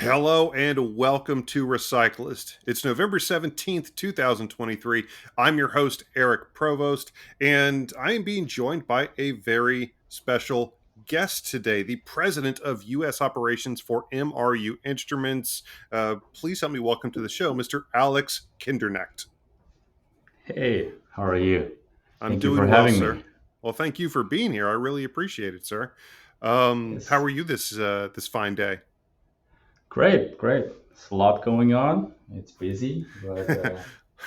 Hello and welcome to Recyclist. It's November 17th, 2023. I'm your host, Eric Provost, and I am being joined by a very special guest today, the president of U.S. operations for MRU Instruments. Please help me welcome to the show, Mr. Alex Kinderknecht. Hey, how are you? I'm Thank you for doing well, having sir. me. Well, thank you for being here. I really appreciate it, sir. How Yes, are you this fine day? great. It's a lot going on. It's busy, but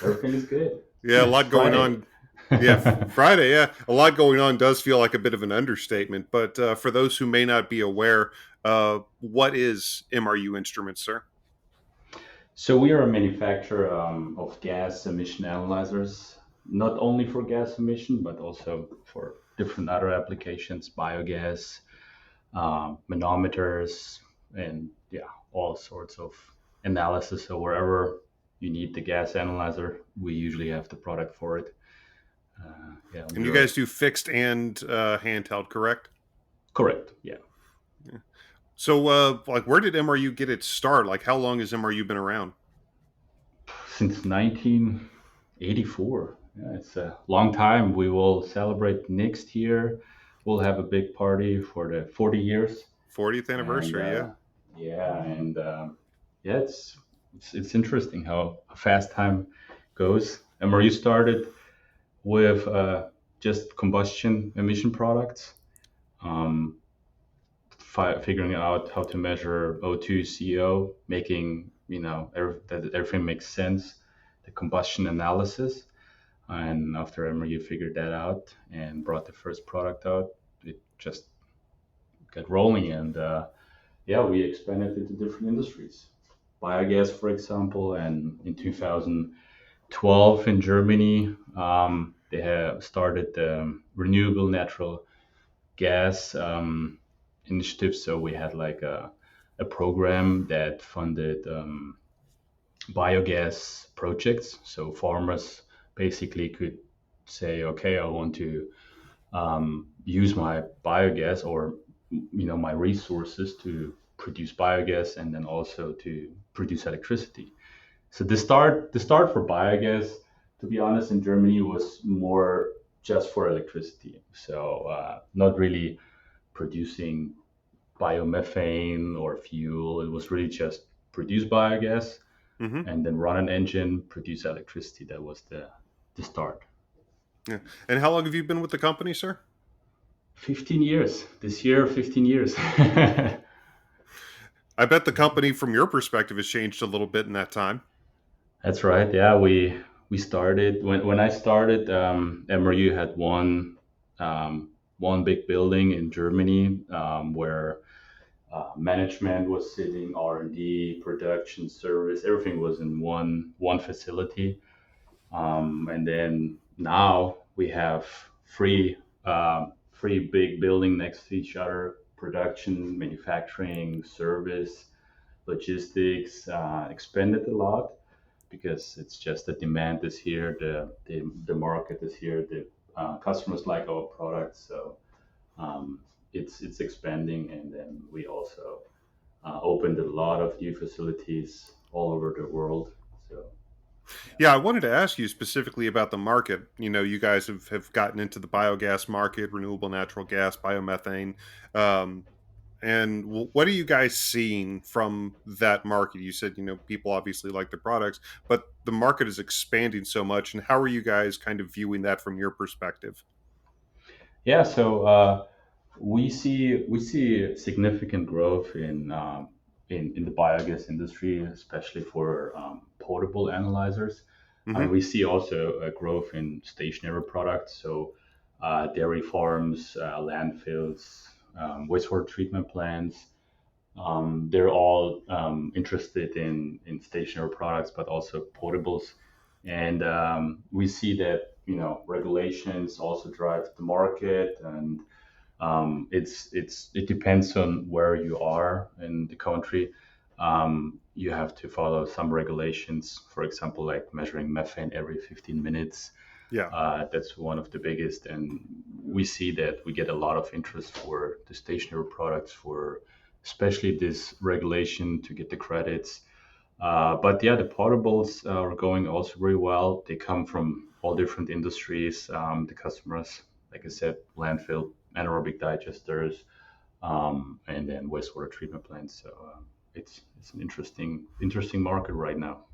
everything is good. Yeah, a It's lot going Friday. on. Yeah, Friday. Yeah, a lot going on does feel like a bit of an understatement. But for those who may not be aware, what is MRU Instruments, sir? So we are a manufacturer of gas emission analyzers, not only for gas emission, but also for different other applications, biogas, manometers, and yeah, all sorts of analysis. So wherever you need the gas analyzer, we usually have the product for it. Yeah, And you we're guys do fixed and handheld, correct? correct. Yeah. Yeah. So, like, where did MRU get its start? Like, how long has MRU been around? Since 1984. Yeah, it's a long time. We will celebrate next year. We'll have a big party for the 40 years. 40th And anniversary, yeah. yeah, and yeah, it's interesting how fast time goes. MRU started with just combustion emission products, um, figuring out how to measure O2, CO, making that everything makes sense, the combustion analysis. And after MRU figured that out and brought the first product out, it just got rolling. And yeah, we expanded into different industries. Biogas, for example, and in 2012 in Germany, they have started the renewable natural gas initiative. So we had like a program that funded biogas projects. So farmers basically could say, okay, I want to use my biogas or my resources to produce biogas and then also to produce electricity. So the start for biogas, to be honest, in Germany was more just for electricity. So not really producing biomethane or fuel. It was really just produce biogas Mm-hmm. and then run an engine, produce electricity. That was the start. Yeah. And how long have you been with the company, sir? 15 years. This year, 15 years. I bet the company, from your perspective, has changed a little bit in that time. That's right. Yeah, we started when I started. MRU had one big building in Germany where management was sitting, R&D, production, service, everything was in one facility. And then now we have three big building next to each other: production, manufacturing, service, logistics. Expanded a lot because it's just the demand is here, the market is here, the customers like our products, so um, it's expanding, and then we also opened a lot of new facilities all over the world. So yeah. Yeah, I wanted to ask you specifically about the market. You guys have gotten into the biogas market, renewable natural gas, biomethane. Um, and what are you guys seeing from that market? You said, people obviously like the products, but the market is expanding so much. And how are you guys kind of viewing that from your perspective? Yeah, so we see significant growth in the biogas industry, especially for potable analyzers, and Hmm. we see also a growth in stationary products. So dairy farms, landfills, wastewater treatment plants. They're all interested in stationary products, but also potables. And we see that regulations also drive the market, and it depends on where you are in the country. You have to follow some regulations, for example, like measuring methane every 15 minutes. Yeah. That's one of the biggest, and we see that we get a lot of interest for the stationary products for especially this regulation to get the credits. But yeah, the portables are going also very well. They come from all different industries. The customers, like I said, landfill, anaerobic digesters, and then wastewater treatment plants. So it's an interesting market right now.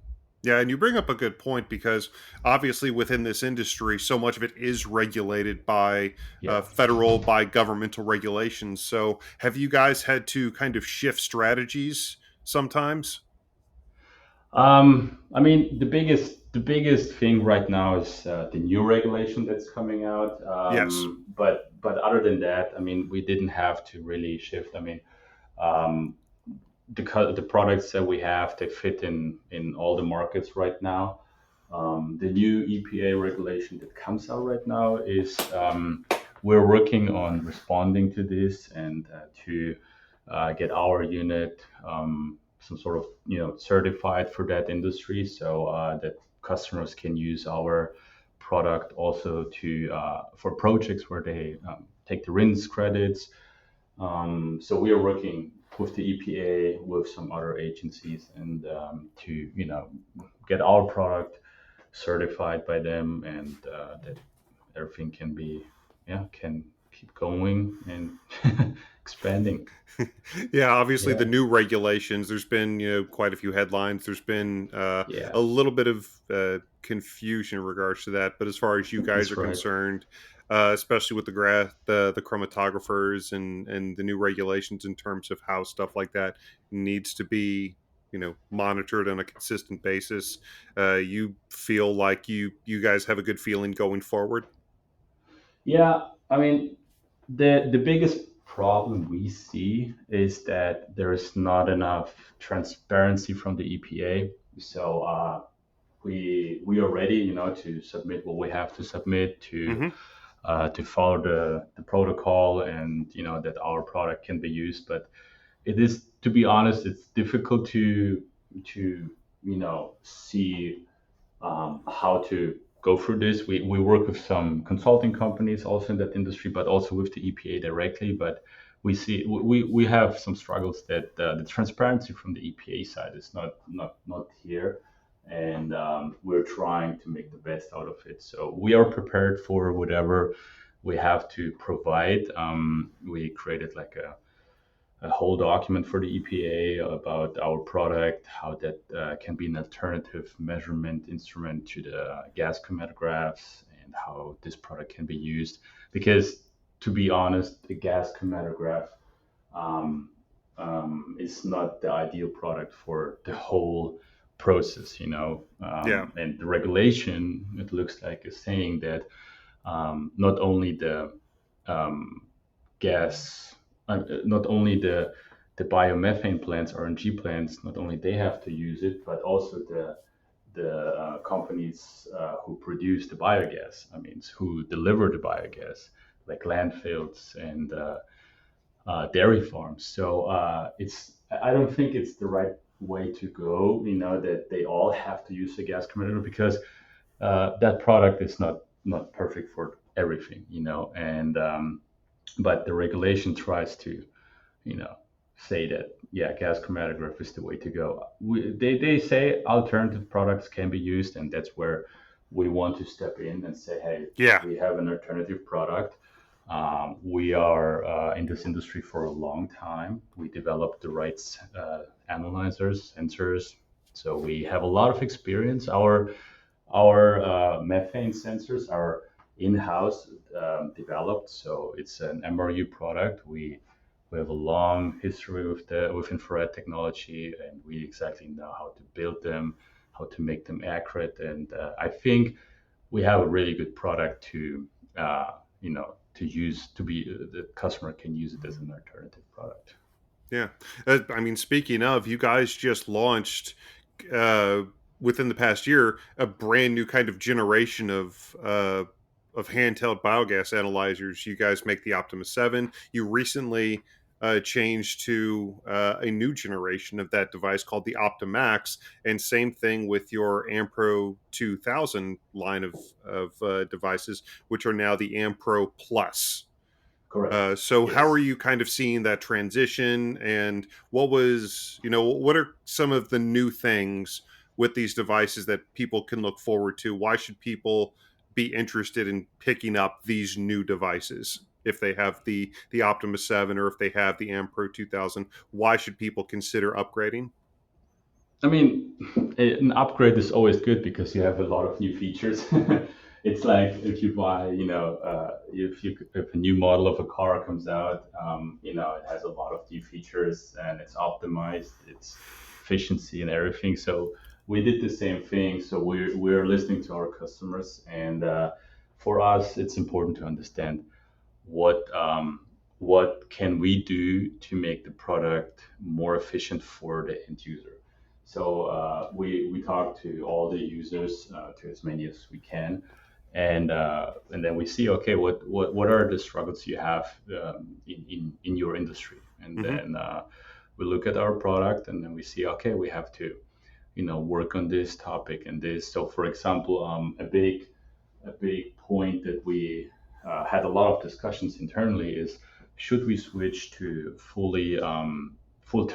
Yeah, and you bring up a good point because obviously within this industry, so much of it is regulated by Yeah. federal, by governmental regulations. So, have you guys had to kind of shift strategies sometimes? I mean, the biggest thing right now is the new regulation that's coming out. Yes. But other than that, I mean, we didn't have to really shift. I mean, um, the products that we have, they fit in all the markets right now. The new EPA regulation that comes out right now is we're working on responding to this and to get our unit some sort of certified for that industry, so that customers can use our product also to for projects where they take the RINs credits. So we are working with the EPA, with some other agencies, and to get our product certified by them, and that everything can be, yeah, can keep going and expanding. Yeah, obviously the Yeah, new regulations. There's been quite a few headlines. There's been yeah, a little bit of confusion in regards to that. But as far as you guys are that's right. concerned, especially with the chromatographers and the new regulations in terms of how stuff like that needs to be monitored on a consistent basis, you feel like you guys have a good feeling going forward. Yeah, I mean, the biggest problem we see is that there is not enough transparency from the EPA. So we are ready, to submit what we have to submit Hmm. to follow the protocol, and that our product can be used. But it is, to be honest, it's difficult to see how to go through this. We work with some consulting companies also in that industry, but also with the EPA directly. But we have some struggles that the transparency from the EPA side is not here, and we're trying to make the best out of it. So we are prepared for whatever we have to provide. We created like a whole document for the EPA about our product, how that can be an alternative measurement instrument to the gas chromatographs, and how this product can be used. Because, to be honest, the gas chromatograph um, is not the ideal product for the whole process, Yeah. and the regulation, it looks like, is saying that not only the um, gas, not only the biomethane plants, RNG plants, not only they have to use it, but also the companies who produce the biogas. I mean, who deliver the biogas, like landfills and dairy farms. So I don't think it's the right way to go. That they all have to use the gas converter, because that product is not perfect for everything. And but the regulation tries to you know say that, yeah, gas chromatograph is the way to go. They say alternative products can be used, and that's where we want to step in and say, hey, Yeah. we have an alternative product. We are in this industry for a long time. We developed the right analyzers, sensors, so we have a lot of experience. Our methane sensors are in-house developed, so it's an MRU product. We have a long history with infrared technology, and we exactly know how to build them, how to make them accurate, and I think we have a really good product to use, to be the customer can use it as an alternative product. Yeah. I mean, speaking of, you guys just launched uh, within the past year a brand new kind of generation of handheld biogas analyzers. You guys make the Optimus 7. You recently changed to a new generation of that device called the Optimax, and same thing with your Ampro 2000 line of devices, which are now the Ampro Plus. Correct. So how are Yes. you kind of seeing that transition, and what was, what are some of the new things with these devices that people can look forward to? Why should people be interested in picking up these new devices if they have the Optimus 7 or if they have the M Pro 2000? Why should people consider upgrading? I mean, an upgrade is always good because you have a lot of new features. It's like if you buy, if a new model of a car comes out, it has a lot of new features and it's optimized, its efficiency and everything. So we did the same thing. So we're listening to our customers, and for us, it's important to understand what can we do to make the product more efficient for the end user. So we talk to all the users, to as many as we can, and then we see, okay, what are the struggles you have in your industry, and Hmm. then we look at our product, and then we see, okay, we have to work on this topic and this. So for example, a big point that we had a lot of discussions internally is, should we switch to full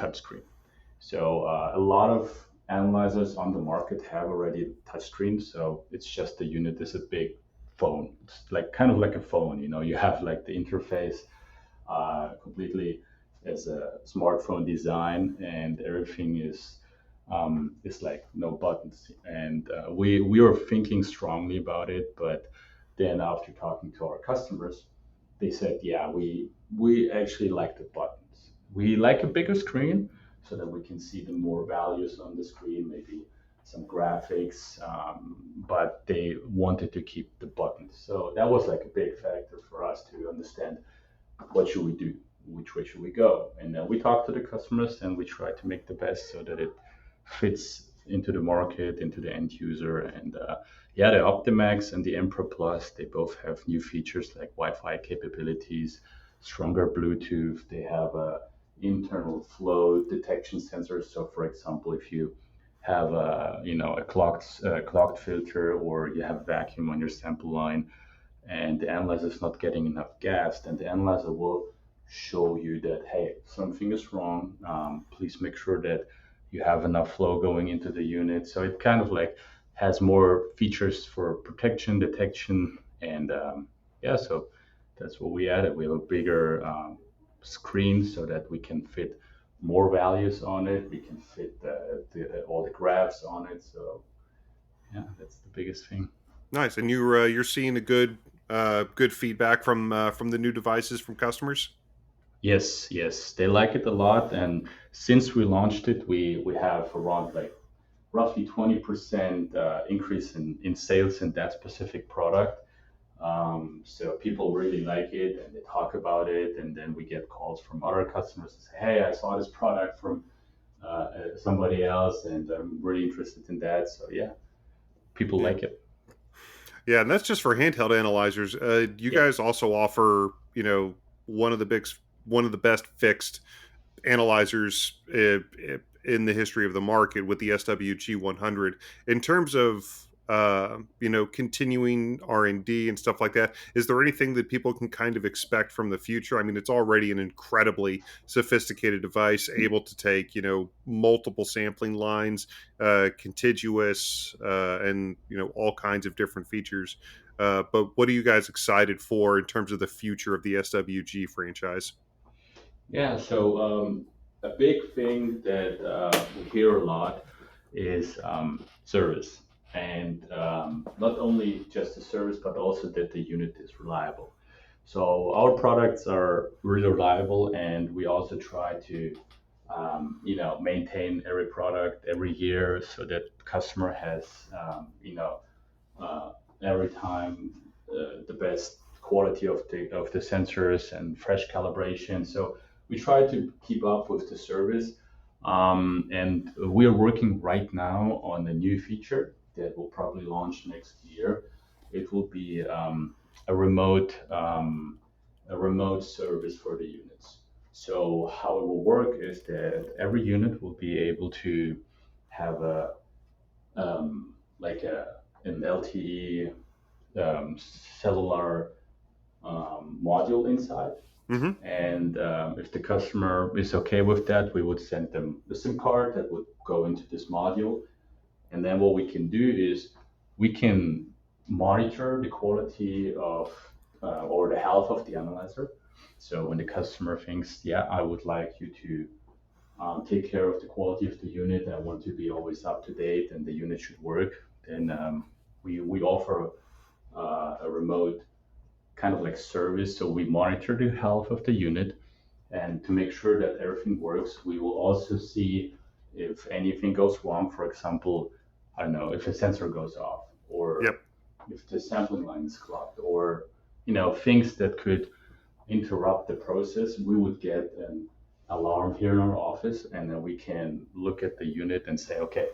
touchscreen? So a lot of analyzers on the market have already touchscreens. So it's just the unit is a big phone. It's like kind of like a phone. You have like the interface completely as a smartphone design, and everything is like no buttons. And we were thinking strongly about it, but then after talking to our customers, they said, yeah, we actually like the buttons. We like a bigger screen so that we can see the more values on the screen, maybe some graphics, but they wanted to keep the buttons. So that was like a big factor for us to understand, what should we do? Which way should we go? And then we talk to the customers and we try to make the best so that it fits into the market, into the end user. And yeah, the Optimax and the Emperor Plus, they both have new features like Wi-Fi capabilities, stronger Bluetooth. They have a internal flow detection sensor. So, for example, if you have a clogged filter, or you have vacuum on your sample line, and the analyzer is not getting enough gas, then the analyzer will show you that, hey, something is wrong. Please make sure that you have enough flow going into the unit. So it kind of like has more features for protection, detection, and yeah, so that's what we added. We have a bigger screen so that we can fit more values on it. We can fit all the graphs on it. So yeah, that's the biggest thing. Nice, and you're seeing a good feedback from the new devices from customers. Yes, yes, they like it a lot, and since we launched it, we have around like roughly 20% increase in sales in that specific product. So people really like it, and they talk about it, and then we get calls from other customers to say, "Hey, I saw this product from somebody else, and I'm really interested in that." So yeah, people Yeah. like it. Yeah, and that's just for handheld analyzers. You Yeah. guys also offer, one of the big, one of the best fixed analyzers in the history of the market with the SWG 100. In terms of continuing R&D and stuff like that, is there anything that people can kind of expect from the future? I mean, it's already an incredibly sophisticated device, able to take multiple sampling lines, contiguous, and all kinds of different features. But what are you guys excited for in terms of the future of the SWG franchise? Yeah, so a big thing that we hear a lot is service, and not only just the service, but also that the unit is reliable. So our products are really reliable, and we also try to, maintain every product every year so that customer has, uh, every time the best quality of the sensors and fresh calibration. So we try to keep up with the service, and we are working right now on a new feature that will probably launch next year. It will be a remote service for the units. So how it will work is that every unit will be able to have a like an LTE cellular module inside. Mm-hmm. And if the customer is okay with that, we would send them the SIM card that would go into this module. And then what we can do is we can monitor the quality of or the health of the analyzer. So when the customer thinks, yeah, I would like you to take care of the quality of the unit, I want to be always up to date, and the unit should work, then we offer a remote kind of like service. So we monitor the health of the unit, and to make sure that everything works, we will also see if anything goes wrong. For example, I don't know, if a sensor goes off, or Yep. if the sampling line is clogged, or things that could interrupt the process. We would get an alarm here in our office, and then we can look at the unit and say, okay,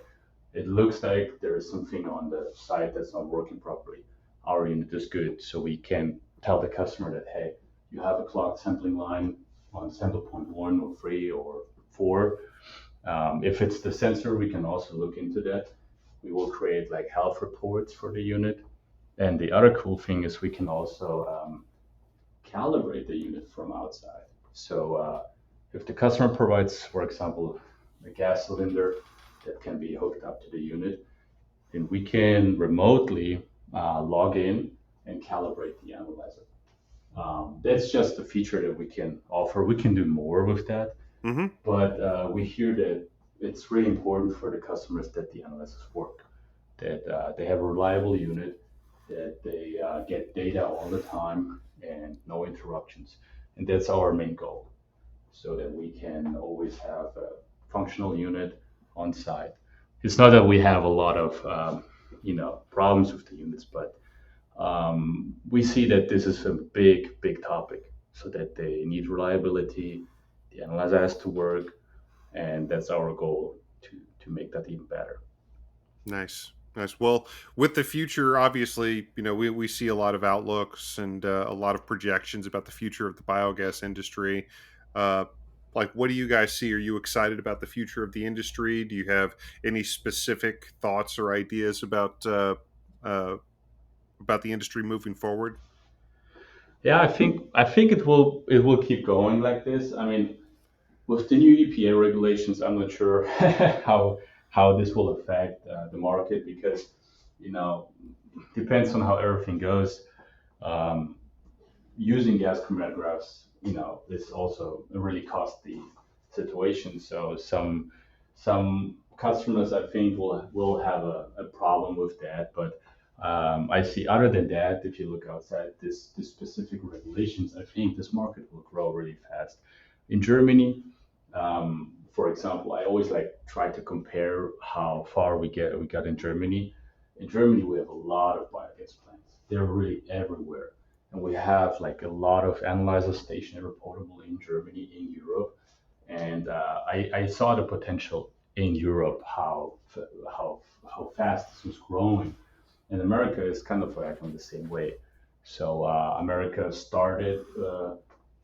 it looks like there is something on the side that's not working properly. Our unit is good, so we can tell the customer that, hey, you have a clogged sampling line on sample point 1 or 3 or 4. If it's the sensor, we can also look into that. We will create like health reports for the unit. And the other cool thing is we can also calibrate the unit from outside. So if the customer provides, for example, a gas cylinder that can be hooked up to the unit, then we can remotely log in and calibrate the analyzer. That's just a feature that we can offer. We can do more with that, Mm-hmm. but we hear that it's really important for the customers that the analyzers work, that they have a reliable unit, that they get data all the time and no interruptions. And that's our main goal, so that we can always have a functional unit on site. It's not that we have a lot of problems with the units, but we see that this is a big, big topic, so that they need reliability, the analyzer has to work, and that's our goal to make that even better. Nice. Nice. Well, with the future, obviously, we see a lot of outlooks and a lot of projections about the future of the biogas industry. Uh, like, what do you guys see? Are you excited about the future of the industry? Do you have any specific thoughts or ideas uh, about the industry moving forward? Yeah, I think it will keep going like this. I mean, with the new EPA regulations, I'm not sure how this will affect the market, because you know depends on how everything goes. Um, Using gas chromatographs, is also a really costly situation. So some customers, I think, will have a problem with that. But I see, other than that, if you look outside this specific regulations, I think this market will grow really fast. In Germany, for example, I always like try to compare how far we got in Germany. In Germany, we have a lot of biogas plants. They're really everywhere, and we have like a lot of analyzer stationary portable in Germany, in Europe. And I saw the potential in Europe, how fast this was growing, and America is kind of like on the same way. So America started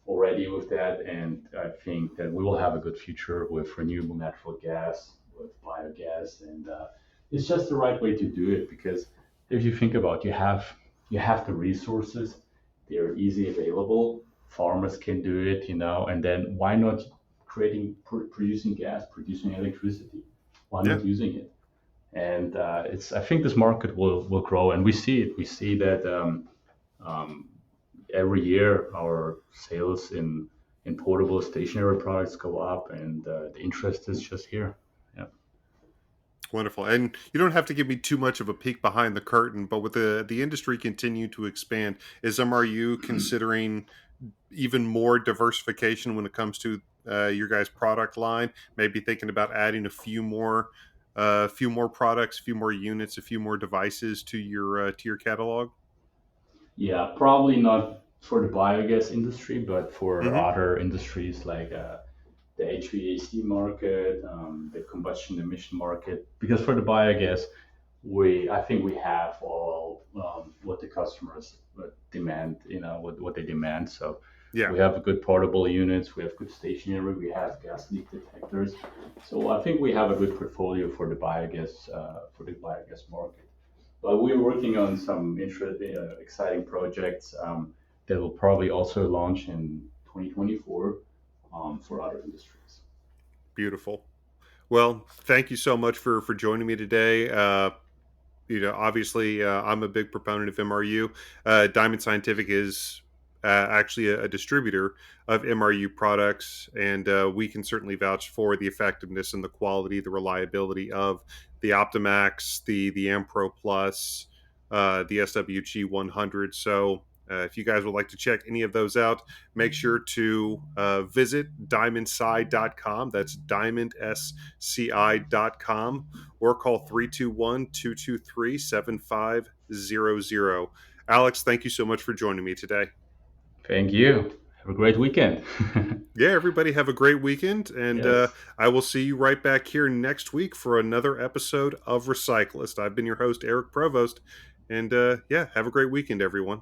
already with that, and I think that we will have a good future with renewable natural gas, with biogas, and it's just the right way to do it, because if you think about, you have the resources, they're easy available, farmers can do it, and then why not producing gas, producing electricity? Why Yeah. not using it? And I think this market will grow, and we see it. We see that um, every year our sales in portable stationary products go up, and the interest is just here. Yeah. Wonderful. And you don't have to give me too much of a peek behind the curtain, but with the industry continue to expand, is MRU considering even more diversification when it comes to your guys' product line? Maybe thinking about adding a few more products, a few more units, a few more devices to your catalog. Yeah, probably not for the biogas industry, but for Hmm. other industries like the HVAC market, the combustion emission market. Because for the biogas, I think we have all what the customers demand, what they demand. So Yeah. we have good portable units, we have good stationary, we have gas leak detectors. So I think we have a good portfolio for the biogas market. But we're working on some interesting, exciting projects that will probably also launch in 2024 for other industries. Beautiful. Well, thank you so much for joining me today. Obviously, I'm a big proponent of MRU. Diamond Scientific is actually a distributor of MRU products, and we can certainly vouch for the effectiveness and the quality, the reliability of the Optimax, the Ampro Plus, the SWG 100. So, if you guys would like to check any of those out, make sure to visit diamondsci.com. That's diamondsci.com, or call 321-223-7500. Alex, thank you so much for joining me today. Thank you. Have a great weekend. Yeah, everybody have a great weekend, and Yes. I will see you right back here next week for another episode of Recyclist. I've been your host, Eric Provost, and yeah, have a great weekend, everyone.